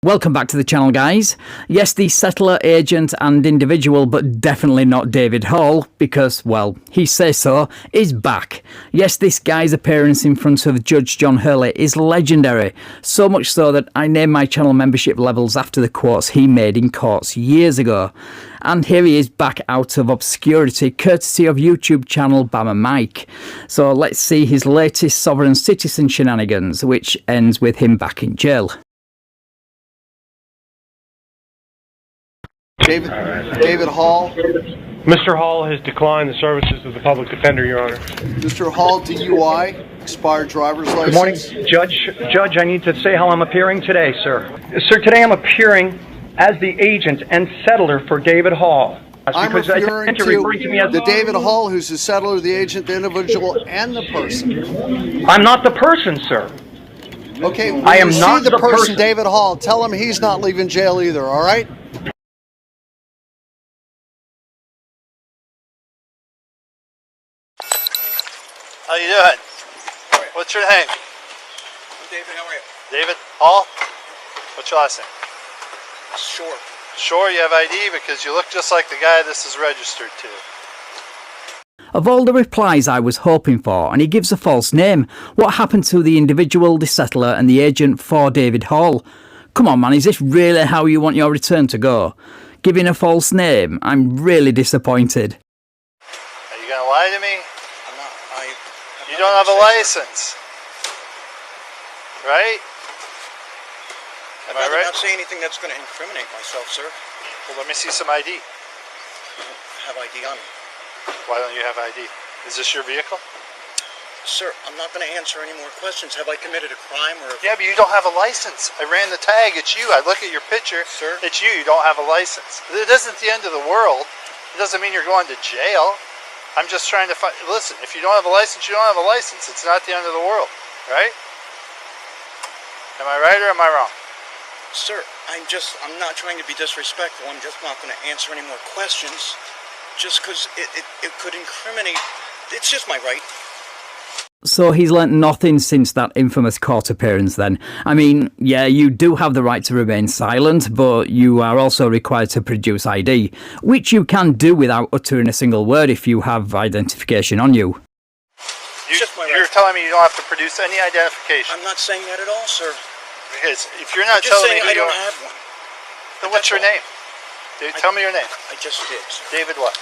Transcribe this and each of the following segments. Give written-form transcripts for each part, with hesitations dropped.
Welcome back to the channel, guys. Yes, the settler, agent and individual, but definitely not David Hall, because, well, he says so, is back. Yes, this guy's appearance in front of Judge John Hurley is legendary, so much so that I named my channel membership levels after the quotes he made in courts years ago. And here he is back out of obscurity, courtesy of YouTube channel Bama Mike. So let's see his latest sovereign citizen shenanigans, which ends with him back in jail. David Hall. Mr. Hall has declined the services of the public defender, Your Honor. Mr. Hall, DUI, expired driver's license. Good morning, Judge, I need to say how I'm appearing today, sir. Sir, today I'm appearing as the agent and settler for David Hall. I'm referring to the David Hall who's the settler, the agent, the individual, and the person. I'm not the person, sir. Okay, when I am you not see the the person, person. David Hall, tell him he's not leaving jail either, all right? How you doing? What's your name? I'm David, how are you? David Hall? What's your last name? Sure. Sure you have ID because you look just like the guy this is registered to. Of all the replies I was hoping for, and he gives a false name. What happened to the individual, the settler and the agent for David Hall? Come on, man, is this really how you want your return to go? Giving a false name? I'm really disappointed. Are you going to lie to me? I'm not. You don't have a license, right? Am I right? I'm not saying anything that's going to incriminate myself, sir. Well, let me see some ID. I don't have ID on me. Why don't you have ID? Is this your vehicle? Sir, I'm not going to answer any more questions. Have I committed a crime or... Yeah, but you don't have a license. I ran the tag. It's you. I look at your picture. Sir? It's you. You don't have a license. It isn't the end of the world. It doesn't mean you're going to jail. I'm just trying to find... Listen, if you don't have a license, you don't have a license. It's not the end of the world, right? Am I right or am I wrong? Sir, I'm not trying to be disrespectful. I'm just not going to answer any more questions just because it could incriminate... It's just my right. So he's learnt nothing since that infamous court appearance then. I mean, yeah, you do have the right to remain silent, but you are also required to produce ID, which you can do without uttering a single word if you have identification on you. You're telling me you don't have to produce any identification? I'm not saying that at all, sir. Because if you're not I'm just telling me saying who I you don't are, have one. then what's your name? Tell me your name. I just did, sir. David what?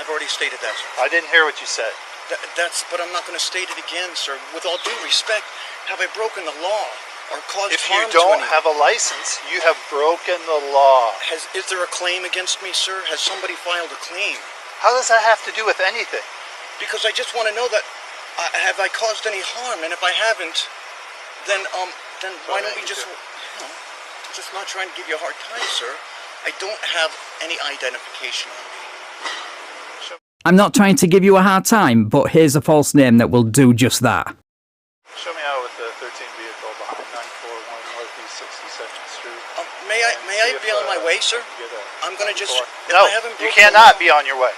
I've already stated that, sir. I didn't hear what you said. But I'm not going to state it again, sir. With all due respect, have I broken the law or caused If you harm to don't anyone? have a license, you have broken the law. Is there a claim against me, sir? Has somebody filed a claim? How does that have to do with anything? Because I just want to know that have I caused any harm, and if I haven't, then why don't we just, just not trying to give you a hard time, sir. I don't have any identification on me. I'm not trying to give you a hard time, but here's a false name that will do just that. Show me out with the 13 vehicle behind 941 Northeast 62nd Street. May I be on my way, sir? I'm going to just... No, you cannot be on your way.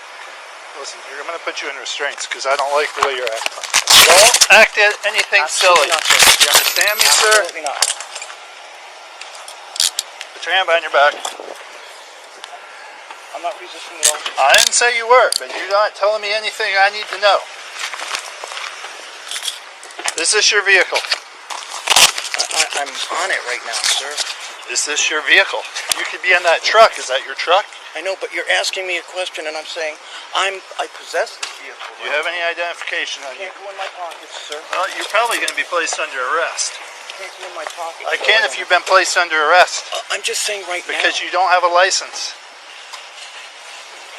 Listen, I'm going to put you in restraints because I don't like the way you're acting. Don't act anything silly. Not, sir. You understand me, sir? Absolutely not. Put your hand behind your back. I'm not resisting at all. I didn't say you were, but you're not telling me anything I need to know. Is this your vehicle? I'm on it right now, sir. Is this your vehicle? You could be in that truck. Is that your truck? I know, but you're asking me a question, and I'm saying I possess this vehicle. Do you have any identification on you? Can't go in my pockets, sir. Well, you're probably going to be placed under arrest. Can't go in my pockets. I can if you've been placed under arrest. I'm just saying right now. Because you don't have a license.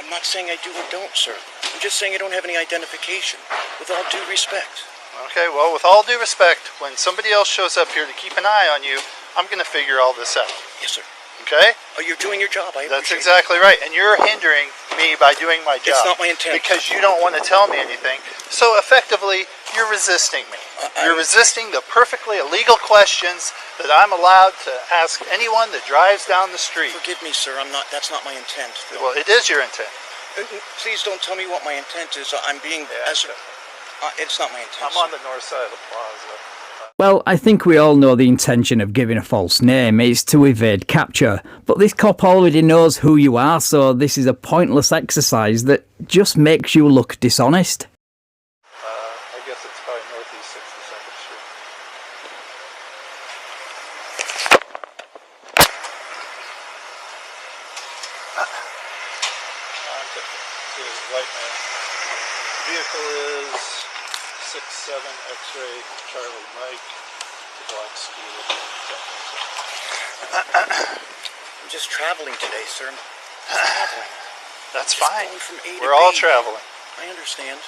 I'm not saying I do or don't, sir. I'm just saying I don't have any identification, with all due respect. Okay, well, with all due respect, when somebody else shows up here to keep an eye on you, I'm going to figure all this out. Yes, sir. Okay? Oh, you're doing your job. That's exactly right. And you're hindering me by doing my job. It's not my intent. Because you don't want to tell me anything. So effectively, you're resisting me. You're resisting the perfectly illegal questions that I'm allowed to ask anyone that drives down the street. Forgive me, sir. That's not my intent. Well, it is your intent. Please don't tell me what my intent is. I'm being... it's not my intent. I'm on the north side of the plaza. Well, I think we all know the intention of giving a false name is to evade capture, but this cop already knows who you are, so this is a pointless exercise that just makes you look dishonest. I guess it's probably Northeast 62nd Street. White man. Vehicle is 67 X-ray Charlie Mike. Black scooter. I'm just traveling today, sir. I'm traveling. That's Just fine. going from A to We're all B. traveling. I understand.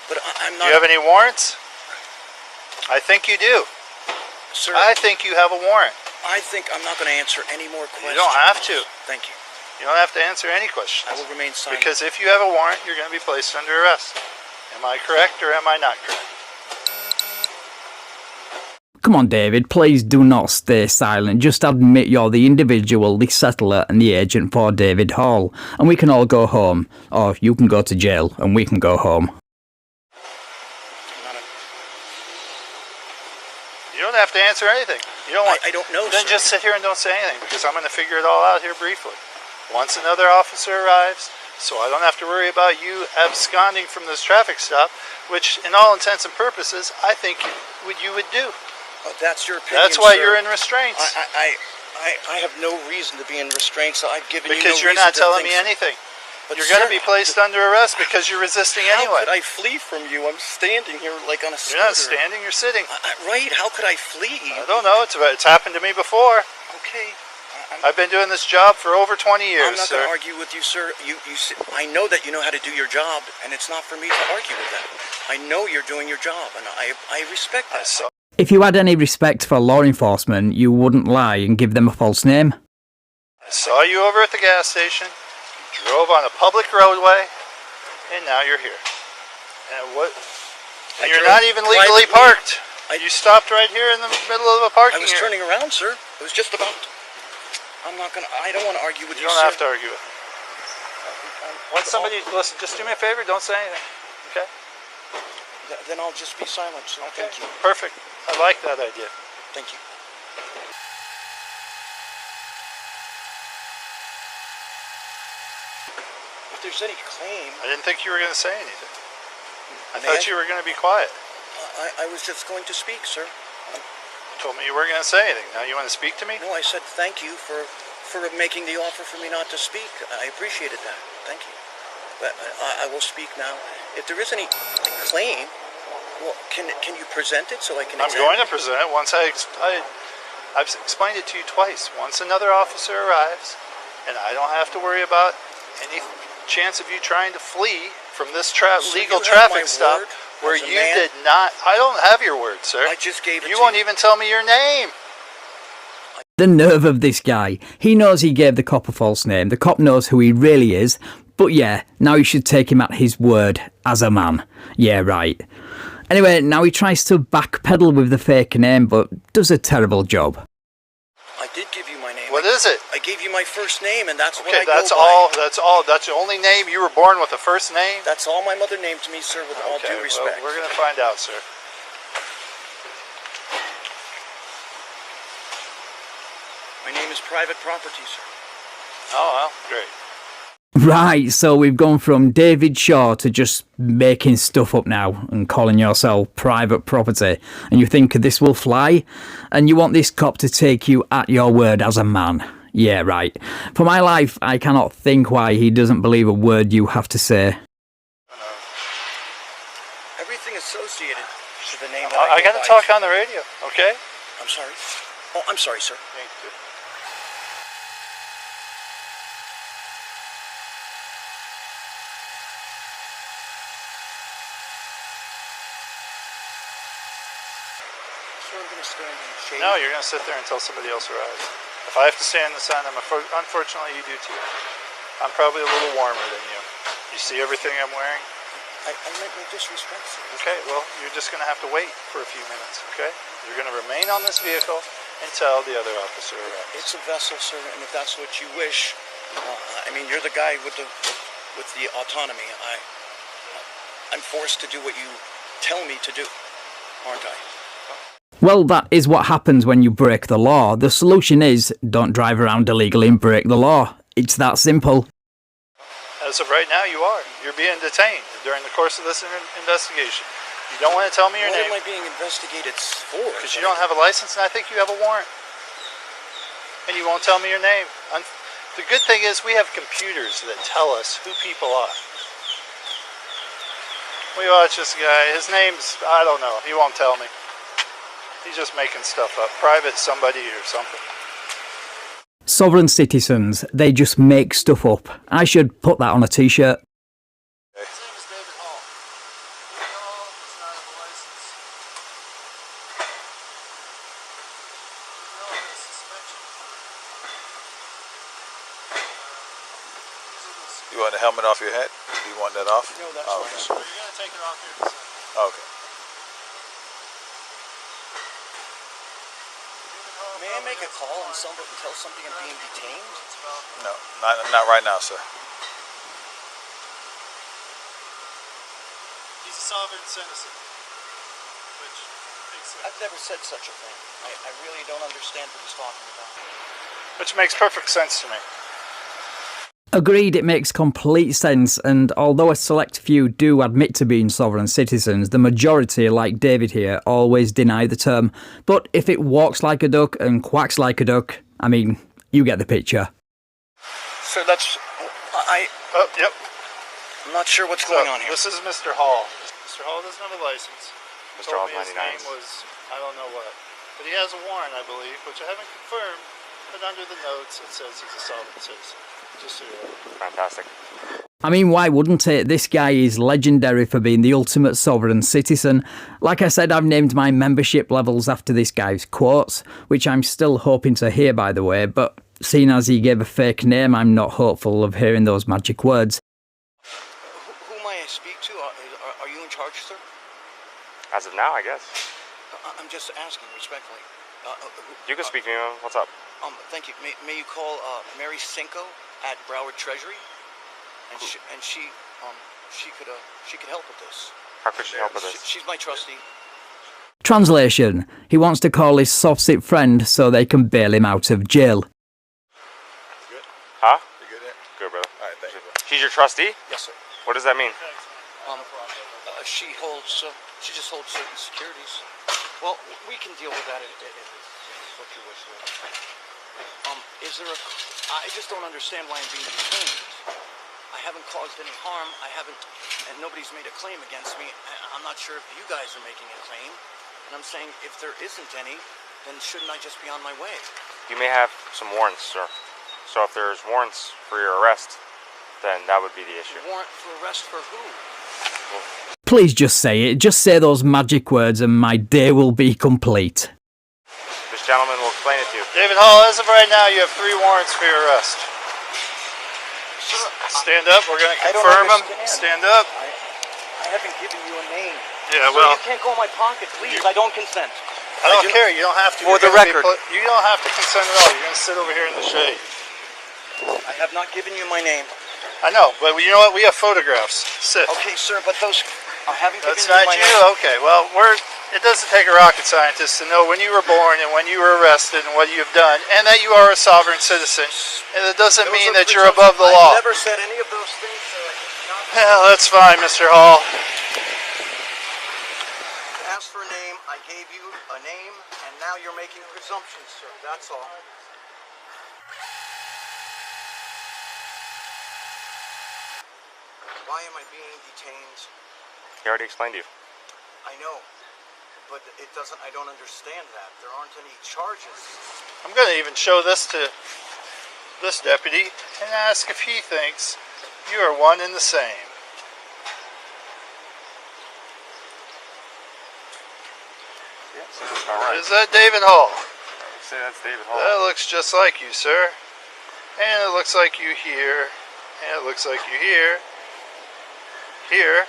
But I'm Do not... you have any warrants? I think you do. Sir, I think you have a warrant. I think I'm not going to answer any more questions. You don't have to. Thank you. You don't have to answer any questions. I will remain silent. Because if you have a warrant, you're going to be placed under arrest. Am I correct or am I not correct? Come on, David, please do not stay silent. Just admit you're the individual, the settler, and the agent for David Hall, and we can all go home. Or you can go to jail, and we can go home. You don't have to answer anything. You don't want. I don't know, Then sir. just sit here and don't say anything, because I'm going to figure it all out here briefly. Once another officer arrives, so I don't have to worry about you absconding from this traffic stop, which, in all intents and purposes, I think you would do. That's your opinion, That's why sir. you're in restraints. I have no reason to be in restraints. I've given Because you no you're not reason to telling think me so. anything. But You're going to sir, be placed under arrest because you're resisting How anyway. could I flee from you? I'm standing here like on a scooter. You're not standing, you're sitting. Right? How could I flee? I don't know. It's happened to me before. Okay. I've been doing this job for over 20 years, I'm not sir. going to argue with you, sir. I know that you know how to do your job, and it's not for me to argue with that. I know you're doing your job, and I respect that. If you had any respect for law enforcement, you wouldn't lie and give them a false name. I saw you over at the gas station, drove on a public roadway, and now you're here. And what? And you're not even legally parked. You stopped right here in the middle of a parking I was area. turning around, sir. It was just about. I don't want to argue with you, You sir. don't have to argue with me. When somebody, listen, just do me a favor, don't say anything, okay? Then I'll just be silent, sir. Okay, Thank you. perfect. I like that idea. Thank you. If there's any claim... I didn't think you were going to say anything. I thought you were going to be quiet. I was just going to speak, sir. You told me you weren't going to say anything. Now you want to speak to me? No, I said thank you for making the offer for me not to speak. I appreciated that. Thank you. But I will speak now. If there is any claim, well, can you present it so I can I'm going to present it once I've explained it to you twice. Once another officer arrives, and I don't have to worry about any chance of you trying to flee from this legal traffic stop where you did not. I don't have your word, sir. I just gave it to you. You won't even tell me your name. The nerve of this guy. He knows he gave the cop a false name. The cop knows who he really is. But yeah, now you should take him at his word as a man. Yeah, right. Anyway, now he tries to backpedal with the fake name, but does a terrible job. I did give you my name. What is it? I gave you my first name, and that's what I Okay, go that's by. all. That's all. That's the only name you were born with. A first name. That's all my mother named to me, sir. With all due respect. Well, we're gonna find out, sir. My name is private property, sir. Oh well, great. Right, so we've gone from David Shaw to just making stuff up now and calling yourself private property. And you think this will fly? And you want this cop to take you at your word as a man. Yeah, right. For my life, I cannot think why he doesn't believe a word you have to say. Everything associated with the name that I go gotta by talk is- on the radio, okay? I'm sorry. Oh, I'm sorry, sir. Thank you. Sir, I'm going to stand in the shade. No, you're gonna sit there until somebody else arrives. If I have to stand in the sun, unfortunately you do too. I'm probably a little warmer than you. You see everything I'm wearing? I meant no disrespect, sir. Okay, well, you're just gonna have to wait for a few minutes, okay? You're gonna remain on this vehicle until the other officer arrives. It's a vessel, sir, and if that's what you wish, I mean, you're the guy with the autonomy. I'm forced to do what you tell me to do, aren't I? Well, that is what happens when you break the law. The solution is, don't drive around illegally and break the law. It's that simple. As of right now, you are. You're being detained during the course of this investigation. You don't want to tell me your name. What am I being investigated for? Because you don't have a license and I think you have a warrant. And you won't tell me your name. The good thing is we have computers that tell us who people are. We watch this guy. His name's, I don't know. He won't tell me. He's just making stuff up. Private somebody or something. Sovereign citizens, they just make stuff up. I should put that on a t-shirt. His name is David Hall. David Hall does not have a license. No, a suspension. You want the helmet off your head? Do you want that off? No, that's okay. fine. You're going to take it off here in a second. Okay. May I make a call and tell something I'm being detained? No, not right now, sir. He's a sovereign citizen, which makes sense. I've never said such a thing. I really don't understand what he's talking about. Which makes perfect sense to me. Agreed, it makes complete sense, and although a select few do admit to being sovereign citizens, the majority, like David here, always deny the term. But if it walks like a duck and quacks like a duck, I mean, you get the picture. So that's... Oh, yep. I'm not sure what's going on here. This is Mr. Hall. Mr. Hall doesn't have a license. Mr. Told Hall's me his 99. name was, I don't know what. But he has a warrant, I believe, which I haven't confirmed. But under the notes, it says he's a sovereign citizen. Just so you know. Fantastic. I mean, why wouldn't it? This guy is legendary for being the ultimate sovereign citizen. Like I said, I've named my membership levels after this guy's quotes, which I'm still hoping to hear, by the way, but seeing as he gave a fake name, I'm not hopeful of hearing those magic words. Who may I speak to? Are you in charge, sir? As of now, I guess. I'm just asking respectfully. You can speak to me, man. What's up? Thank you. May you call Mary Cinco at Broward Treasury, and she could help with this. How could she help with this? She's my trustee. Translation: he wants to call his soft-sit friend so they can bail him out of jail. Good? Huh? You good there? Good, brother. All right, thank you, bro. She's your trustee? Yes, sir. What does that mean? She just holds certain securities. Well, we can deal with that if what you wish. I just don't understand why I'm being detained. I haven't caused any harm. And nobody's made a claim against me. I'm not sure if you guys are making a claim. And I'm saying if there isn't any, then shouldn't I just be on my way? You may have some warrants, sir. So if there's warrants for your arrest, then that would be the issue. Warrant for arrest for who? Please just say it. Just say those magic words and my day will be complete. This gentleman will explain it to you. David Hall, as of right now, you have 3 warrants for your arrest. Sir, Stand up. We're going to I don't confirm them. understand. Stand up. I haven't given you a name. Yeah, Sir, well, you can't go in my pocket, please. I don't consent. I don't care. You don't have to. For You're the gonna be record. you don't have to consent at all. You're going to sit over here in the shade. I have not given you my name. I know, but you know what? We have photographs. Sit. Okay, sir, but those... I haven't That's given you not my you? name. Okay, well, it doesn't take a rocket scientist to know when you were born and when you were arrested and what you've done, and that you are a sovereign citizen. And it doesn't Those mean are that you're presumptions. above the law. I never said any of those things, sir. Well, that's fine, Mr. Hall. Asked for a name, I gave you a name, and now you're making presumptions, sir. That's all. Why am I being detained? He already explained to you. I know, but I don't understand that. There aren't any charges. I'm going to even show this to this deputy and ask if he thinks you are one and the same. Yeah, so that's all right. Is that David Hall? Say that's David Hall. That looks just like you, sir. And it looks like you here. And it looks like you here. Here.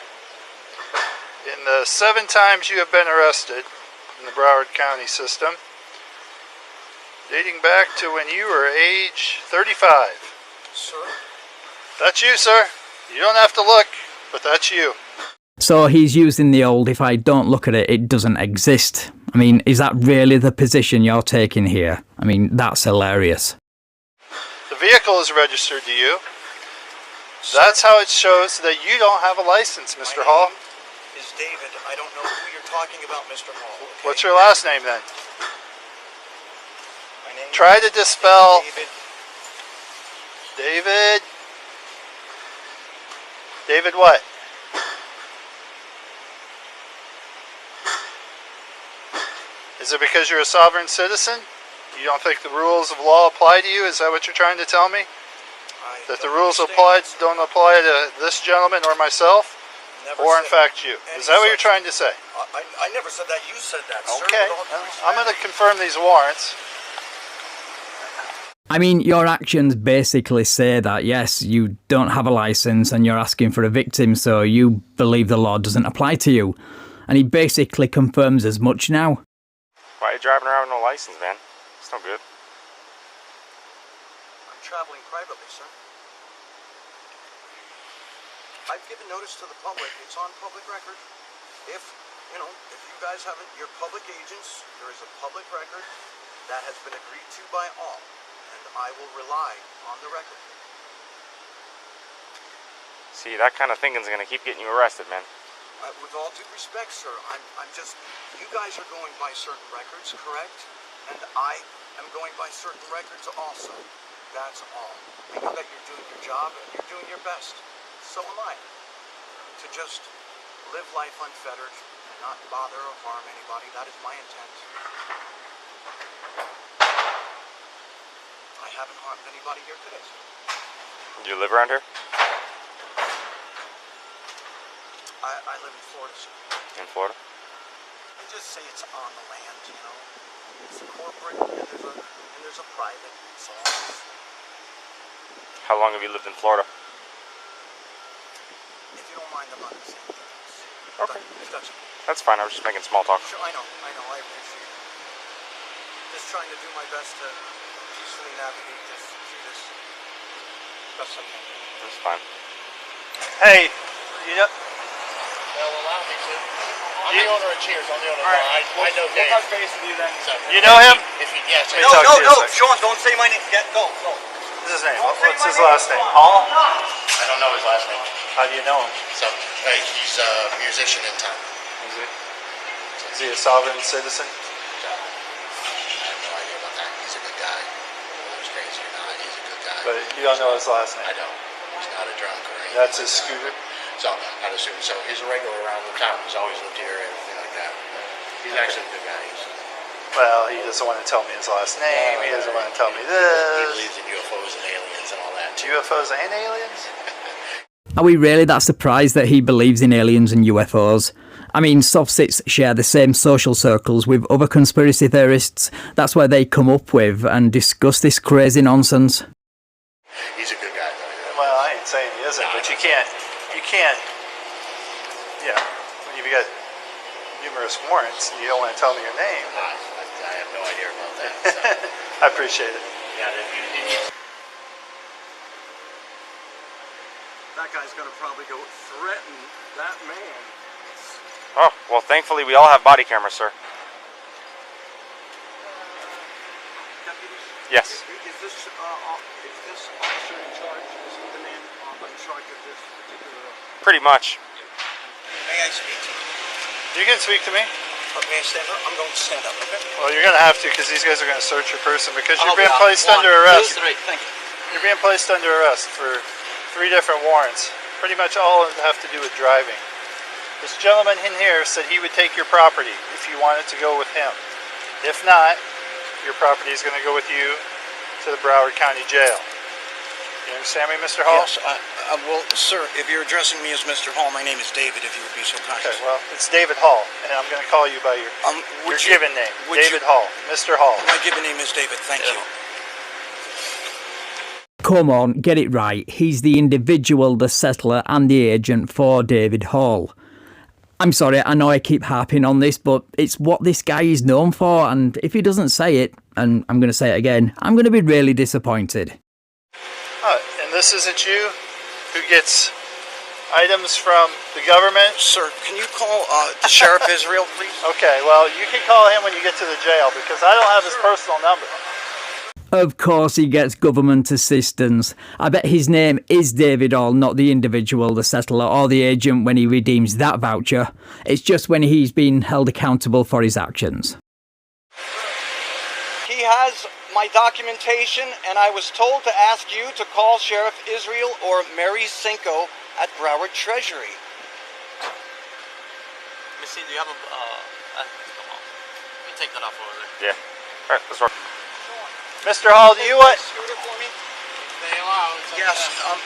In the 7 times you have been arrested in the Broward County system, dating back to when you were age 35. Sir? That's you, sir. You don't have to look, but that's you. So he's using the old, if I don't look at it, it doesn't exist. I mean, is that really the position you're taking here? I mean, that's hilarious. The vehicle is registered to you. That's how it shows that you don't have a license, Mr. Hall. Is David. I don't know who you're talking about, Mr. Hall. Okay? What's your last name then? My name Try to dispel David. David. David what? Is it because you're a sovereign citizen? You don't think the rules of law apply to you? Is that what you're trying to tell me? That the rules don't apply to this gentleman or myself? Or in fact you? Is that what you're trying to say? I never said that. You said that, sir. Okay, I'm going to confirm these warrants. I mean, your actions basically say that, yes, you don't have a license and you're asking for a victim, so you believe the law doesn't apply to you. And he basically confirms as much now. Why are you driving around with no license, man? It's no good. I'm traveling privately, sir. I've given notice to the public. It's on public record. If you guys haven't, you're public agents. There is a public record that has been agreed to by all, and I will rely on the record. See, that kind of thinking is going to keep getting you arrested, man. With all due respect, sir, I'm just, you guys are going by certain records, correct? And I am going by certain records also. That's all. I know that you're doing your job and you're doing your best. So am I. To just live life unfettered and not bother or harm anybody. That is my intent. I haven't harmed anybody here today, sir. Do you live around here? I live in Florida, sir. In Florida? You just say it's on the land, you know. It's a corporate and there's a private. So How long have you lived in Florida? if you don't mind, I'm not gonna say anything else. Okay. If that's okay. That's fine, I was just making small talk. Sure, I know, I appreciate it. Just trying to do my best to peacefully navigate this through this best I can. That's fine. Hey, you know, They'll allow me to. I'm the owner of Cheers. I'm the owner of the bar. I know Dave. We'll touch base with you then. So, you know him? If he, yes, Let me I talk to you a second. Sean, don't say my name. Go. What's his name? What's his last name? Hall? I don't know his last name. How do you know him? So, hey, he's a musician in town. Is he? Is he a sovereign citizen? So, I have no idea about that. He's a good guy. Whether he's crazy or not, he's a good guy. But you don't know his last name? I don't. He's not a drunk or anything. That's his scooter? So, I'd assume. So, he's a regular around the town. He's always lived here and everything like that. He's actually a good guy. Well, he doesn't want to tell me his last name. He doesn't want to tell me He this. believes in UFOs and aliens and all that. UFOs and aliens? Are we really that surprised that he believes in aliens and UFOs? I mean, softsits share the same social circles with other conspiracy theorists. That's where they come up with and discuss this crazy nonsense. He's a good guy, though. Well, I ain't saying he isn't, but you can't, when you've got numerous warrants and you don't want to tell me your name. I have no idea about that. So. I appreciate it. Yeah, That guy's gonna probably go threaten that man. Oh, well, thankfully we all have body cameras, sir. Deputies? Yes. Is this officer in charge? Is he the man in charge of this particular? Pretty much. May I speak to you? You can speak to me. May I stand up? I'm going to stand up, okay? Well, you're going to have to because these guys are going to search your person because you're I'll being be placed out. under arrest. 1, 2, 3. Thank you. You're being placed under arrest for 3 different warrants. Pretty much all of them have to do with driving. This gentleman in here said he would take your property if you wanted to go with him. If not, your property is going to go with you to the Broward County Jail. You understand me, Mr. Hall? Yes, well, sir, if you're addressing me as Mr. Hall, my name is David, if you would be so kind. Okay, well, it's David Hall, and I'm going to call you by your given name. David Hall. Mr. Hall. My given name is David, thank you. Come on, get it right. He's the individual, the settler and the agent for David Hall. I'm sorry, I know I keep harping on this, but it's what this guy is known for, and if he doesn't say it, and I'm going to say it again, I'm going to be really disappointed. And this isn't you who gets items from the government? Sir, can you call the Sheriff Israel, please? Okay, well, you can call him when you get to the jail because I don't have his personal number. Of course he gets government assistance. I bet his name is David Hall, not the individual, the settler or the agent when he redeems that voucher. It's just when he's been held accountable for his actions. He has my documentation, and I was told to ask you to call Sheriff Israel or Mary Cinco at Broward Treasury. Missy, do you have a, come on. Let me take that off over there. Yeah. Alright, let's work. Mr. Hall, do you want... Scooter for me? They allow. Yes.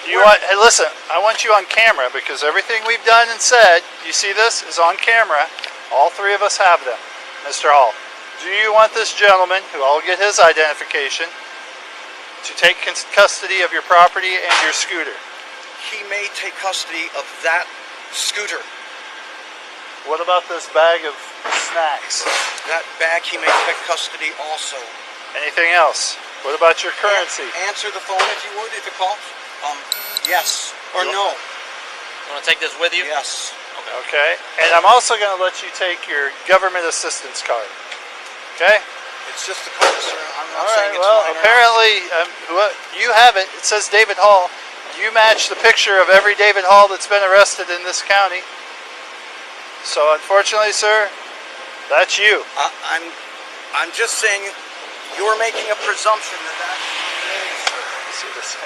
You want... Hey, listen, I want you on camera because everything we've done and said, you see this, is on camera. All three of us have them. Mr. Hall, do you want this gentleman, who I'll get his identification, to take custody of your property and your scooter? He may take custody of that scooter. What about this bag of snacks? That bag he may take custody also. Anything else? What about your currency? Answer the phone if you would, if it calls. Yes or no. You want to take this with you? Yes. Okay. And I'm also going to let you take your government assistance card. Okay? It's just a card, sir. I'm not saying it's well, mine. apparently, you have it. It says David Hall. You match the picture of every David Hall that's been arrested in this county. So, unfortunately, sir, that's you. I'm just saying you're making a presumption that See this?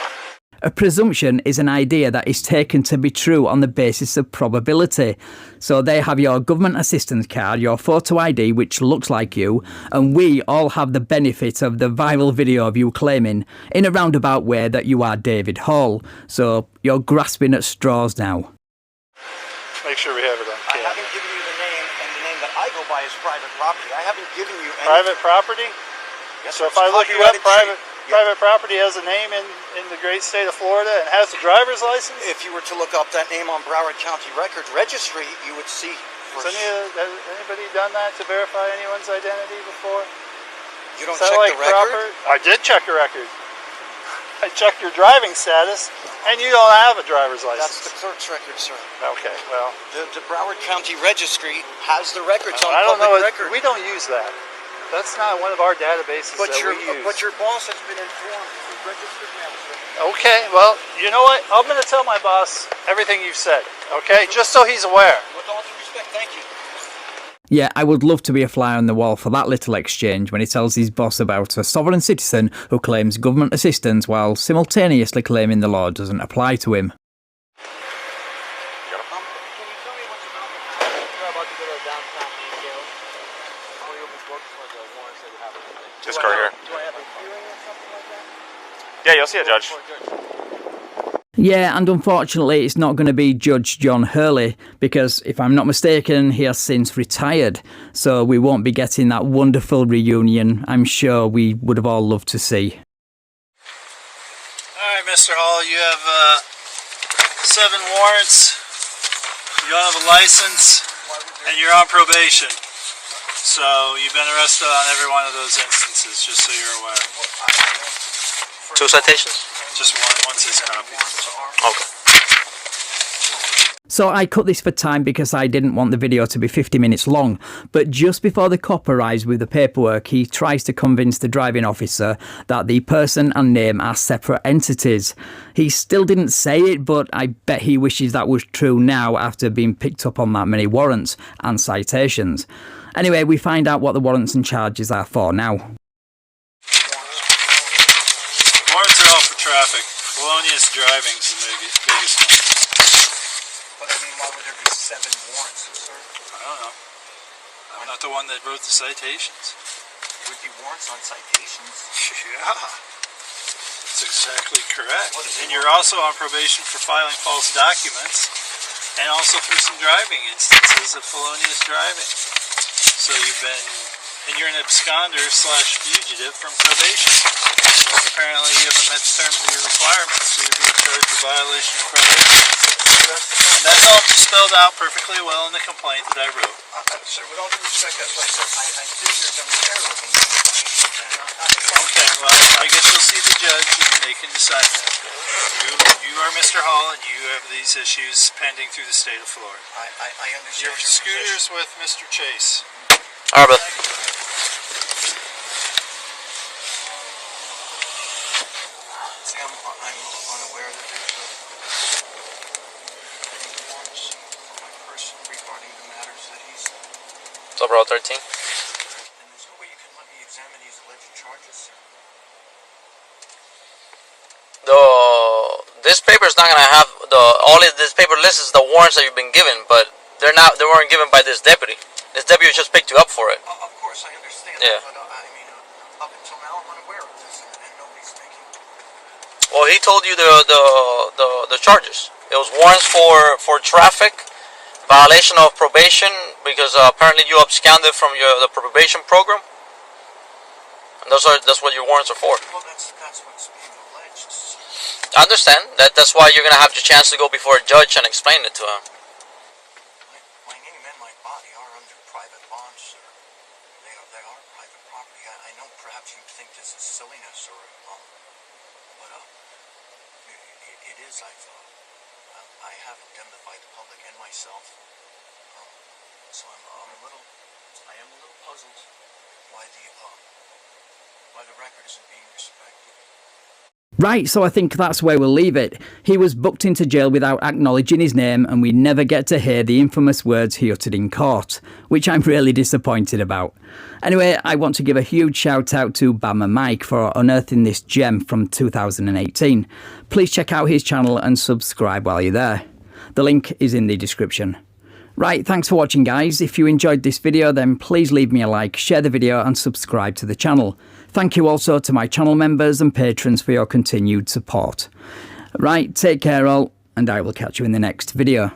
A presumption is an idea that is taken to be true on the basis of probability. So they have your government assistance card, your photo ID, which looks like you, and we all have the benefit of the viral video of you claiming, in a roundabout way, that you are David Hall. So you're grasping at straws now. Make sure we have it on I camera. haven't given you the name, and the name that I go by is private property. I haven't given you any... Private property? Yes, So it's if I look you up, copyrighted private properity has a name in the great state of Florida and has a driver's license? If you were to look up that name on Broward County Record Registry, you would see... Has anybody done that to verify anyone's identity before? You don't Is that check like the record? proper? I did check a record. I checked your driving status, and you don't have a driver's That's license. the clerk's record, sir. Okay, well, The Broward County Registry has the records on I don't know. public record. We don't use that. That's not one of our databases But that your, we use. but your boss has been informed through registered mail, sir. Okay, well, you know what? I'm going to tell my boss everything you've said, okay? Just so he's aware. With all due respect, thank you. Yeah, I would love to be a fly on the wall for that little exchange when he tells his boss about a sovereign citizen who claims government assistance while simultaneously claiming the law doesn't apply to him. Can you tell me what's about the house? We're about to go to downtown jail. All the open books for the warrants that you have. This card here. Do I have a hearing or something like that? Yeah, you'll see a judge. Yeah, and unfortunately it's not going to be Judge John Hurley, because if I'm not mistaken, he has since retired, so we won't be getting that wonderful reunion I'm sure we would have all loved to see. Alright, Mr. Hall, you have 7 warrants, you don't have a license, and you're on probation. So you've been arrested on every one of those instances, just so you're aware. 2 citations? Just one says copy. Okay. So I cut this for time because I didn't want the video to be 50 minutes long, but just before the cop arrives with the paperwork, he tries to convince the driving officer that the person and name are separate entities. He still didn't say it, but I bet he wishes that was true now after being picked up on that many warrants and citations. Anyway, we find out what the warrants and charges are for now. Warrants are all for traffic. Felonious driving's the biggest one. But I mean, why would there be 7 warrants, sir? I don't know. I'm not the one that wrote the citations. Would be warrants on citations? Yeah. That's exactly correct. And you're also on probation for filing false documents and also for some driving instances of felonious driving. So you've been and you're an absconder/fugitive from probation. Apparently you haven't met the terms of your requirements, so you're being charged for violation of probation. And that's all spelled out perfectly well in the complaint that I wrote. Sir, with all due respect, that's like I said, I think there's a error in the Okay, well, I guess you'll see the judge and they can decide that. You are Mr. Hall and you have these issues pending through the state of Florida. I understand Your scooter's with Mr. Chase. All right, See, I'm unaware that there's warrants for my person regarding the matters that he's... What's up, bro? 13? And there's no way you can let me examine these alleged charges, sir. This paper's not gonna have this paper lists the warrants that you've been given, but they weren't given by this deputy. This deputy just picked you up for it. Of course, I understand Yeah. that, but I mean, up until now, I'm unaware of this, and nobody's making... Well, he told you the charges. It was warrants for traffic, violation of probation, because apparently you absconded from the probation program. And that's what your warrants are for. Well, that's what's being alleged, sir. I understand. That's why you're gonna have your chance to go before a judge and explain it to him. My name and my body are under private bond, sir. They are private property. I know perhaps you think this is silliness, or but it is. I have indemnified the public and myself. So I am a little puzzled why the record isn't being respected. Right, so I think that's where we'll leave it. He was booked into jail without acknowledging his name, and we never get to hear the infamous words he uttered in court, which I'm really disappointed about. Anyway, I want to give a huge shout out to Bama Mike for unearthing this gem from 2018. Please check out his channel and subscribe while you're there. The link is in the description. Right, thanks for watching, guys. If you enjoyed this video, then please leave me a like, share the video and subscribe to the channel. Thank you also to my channel members and patrons for your continued support. Right, take care all, and I will catch you in the next video.